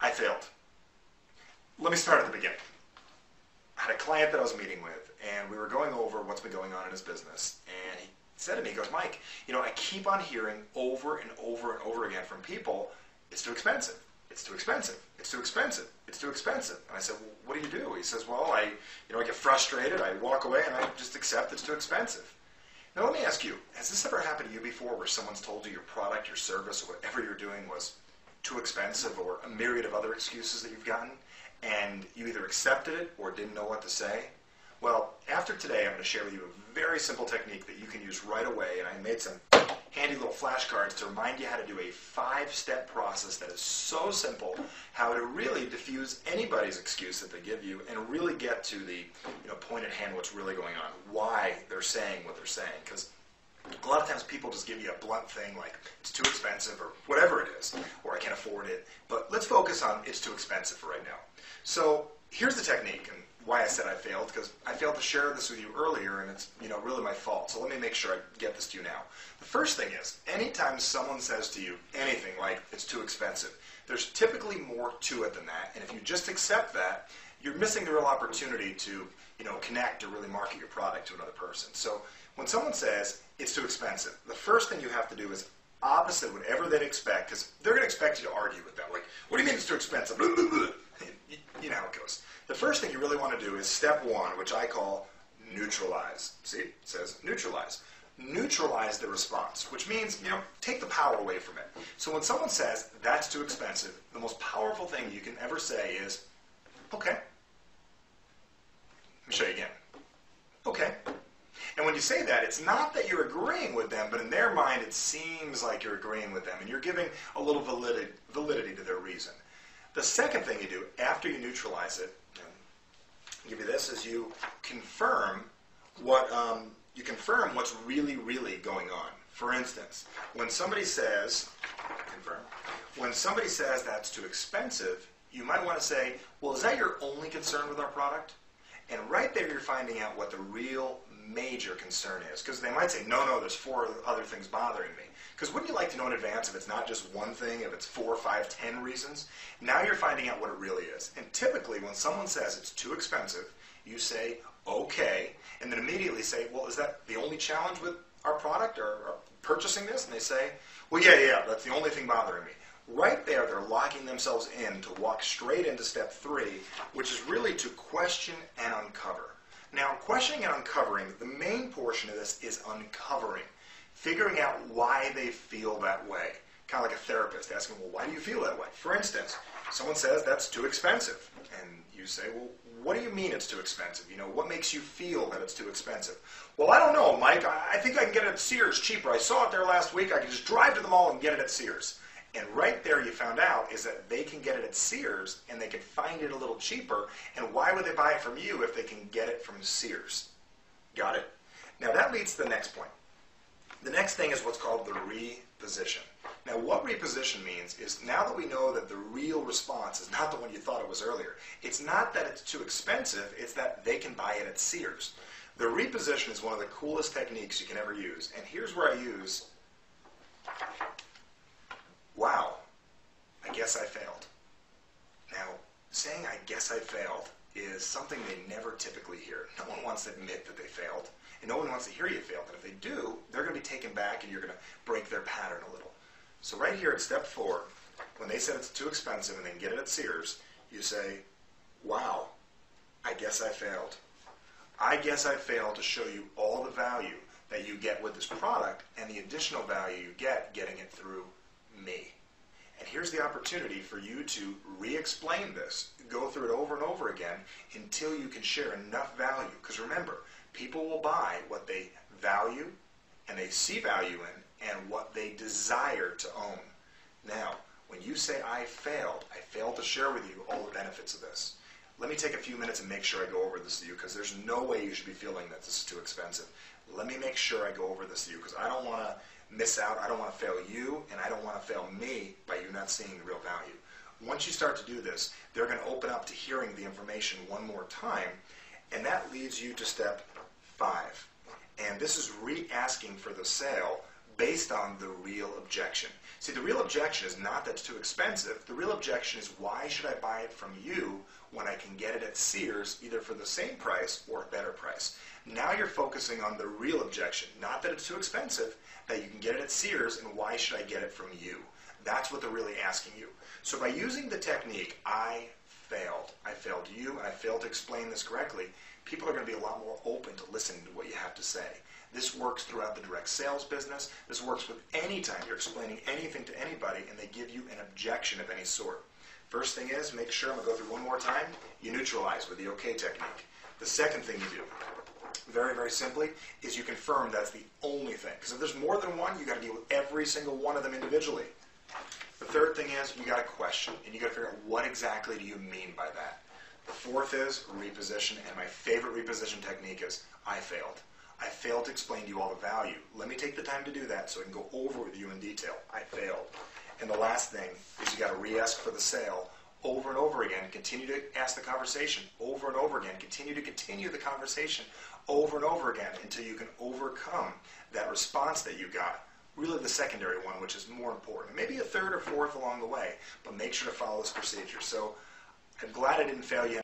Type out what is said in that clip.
I failed. Let me start at the beginning. I had a client that I was meeting with, and we were going over what's been going on in his business, and he said to me, he goes, Mike, I keep on hearing over and over and over again from people, it's too expensive, it's too expensive, it's too expensive, it's too expensive. And I said, well, what do you do? He says, well, I get frustrated, I walk away, and I just accept it's too expensive. Now let me ask you, has this ever happened to you before where someone's told you your product, your service, or whatever you're doing was too expensive, or a myriad of other excuses that you've gotten, and you either accepted it or didn't know what to say? Well, after today, I'm going to share with you a very simple technique that you can use right away, and I made some handy little flashcards to remind you how to do a 5-step process that is so simple, how to really diffuse anybody's excuse that they give you and really get to the point at hand, what's really going on, why they're saying what they're saying. Because a lot of times people just give you a blunt thing like it's too expensive or whatever it is, or I can't afford it. But let's focus on it's too expensive for right now. So here's the technique and why I said I failed, because I failed to share this with you earlier, and it's really my fault. So let me make sure I get this to you now. The first thing is, anytime someone says to you anything like it's too expensive, there's typically more to it than that. And if you just accept that, you're missing the real opportunity to connect or really market your product to another person. So when someone says it's too expensive, the first thing you have to do is opposite whatever they'd expect, because they're going to expect you to argue with them. Like, what do you mean it's too expensive? Blah, blah, blah. You know how it goes. The first thing you really want to do is step 1, which I call neutralize. See, it says neutralize. Neutralize the response, which means, take the power away from it. So when someone says that's too expensive, the most powerful thing you can ever say is, okay. Let me show you again. Okay. And when you say that, it's not that you're agreeing with them, but in their mind it seems like you're agreeing with them, and you're giving a little validity to their reason. The second thing you do after you neutralize it, and I'll give you this, is you confirm what's really, really going on. For instance, when somebody says, that's too expensive, you might want to say, well, is that your only concern with our product? And right there you're finding out what the real major concern is. Because they might say, no, there's 4 other things bothering me. Because wouldn't you like to know in advance if it's not just one thing, if it's 4, 5, 10 reasons? Now you're finding out what it really is. And typically when someone says it's too expensive, you say, okay, and then immediately say, well, is that the only challenge with our product or purchasing this? And they say, well, yeah, that's the only thing bothering me. Right there, they're locking themselves in to walk straight into step 3, which is really to question and uncover. Now, questioning and uncovering, the main portion of this is uncovering, figuring out why they feel that way. Kind of like a therapist asking, well, why do you feel that way? For instance, someone says that's too expensive, and you say, well, what do you mean it's too expensive? What makes you feel that it's too expensive? Well, I don't know, Mike. I think I can get it at Sears cheaper. I saw it there last week. I can just drive to the mall and get it at Sears. And right there you found out is that they can get it at Sears and they can find it a little cheaper. And why would they buy it from you if they can get it from Sears? Got it? Now that leads to the next point. The next thing is what's called the reposition. Now what reposition means is now that we know that the real response is not the one you thought it was earlier. It's not that it's too expensive, it's that they can buy it at Sears. The reposition is one of the coolest techniques you can ever use. And here's where I use, wow, I guess I failed. Now, saying I guess I failed is something they never typically hear. No one wants to admit that they failed, and no one wants to hear you failed. And if they do, they're going to be taken back and you're going to break their pattern a little. So right here at step 4, when they said it's too expensive and they can get it at Sears, you say, wow, I guess I failed. I guess I failed to show you all the value that you get with this product and the additional value you get getting it through me. And here's the opportunity for you to re-explain this, go through it over and over again until you can share enough value. Because remember, people will buy what they value and they see value in and what they desire to own. Now, when you say I failed to share with you all the benefits of this. Let me take a few minutes and make sure I go over this with you, because there's no way you should be feeling that this is too expensive. Let me make sure I go over this with you, because I don't want to miss out. I don't want to fail you, and I don't want to fail me by you not seeing the real value. Once you start to do this, they're going to open up to hearing the information one more time, and that leads you to step 5. And this is re-asking for the sale based on the real objection. See, the real objection is not that it's too expensive. The real objection is, why should I buy it from you when I can get it at Sears either for the same price or a better price? Now you're focusing on the real objection, not that it's too expensive, that you can get it at Sears, and why should I get it from you? That's what they're really asking you. So by using the technique, I failed you, and I failed to explain this correctly, people are going to be a lot more open to listening to what you have to say. This works throughout the direct sales business. This works with any time you're explaining anything to anybody and they give you an objection of any sort. First thing is, make sure, I'm going to go through one more time, you neutralize with the OK technique. The second thing you do, very, very simply, is you confirm that's the only thing. Because if there's more than one, you've got to deal with every single one of them individually. The third thing is, you got to question, and you got to figure out what exactly do you mean by that. The fourth is reposition, and my favorite reposition technique is, I failed. I failed to explain to you all the value. Let me take the time to do that so I can go over with you in detail. I failed. And the last thing is, you got to re-ask for the sale over and over again. Continue to ask the conversation over and over again. Continue the conversation over and over again until you can overcome that response that you got. Really the secondary one, which is more important. Maybe a third or fourth along the way, but make sure to follow this procedure. So I'm glad I didn't fail you.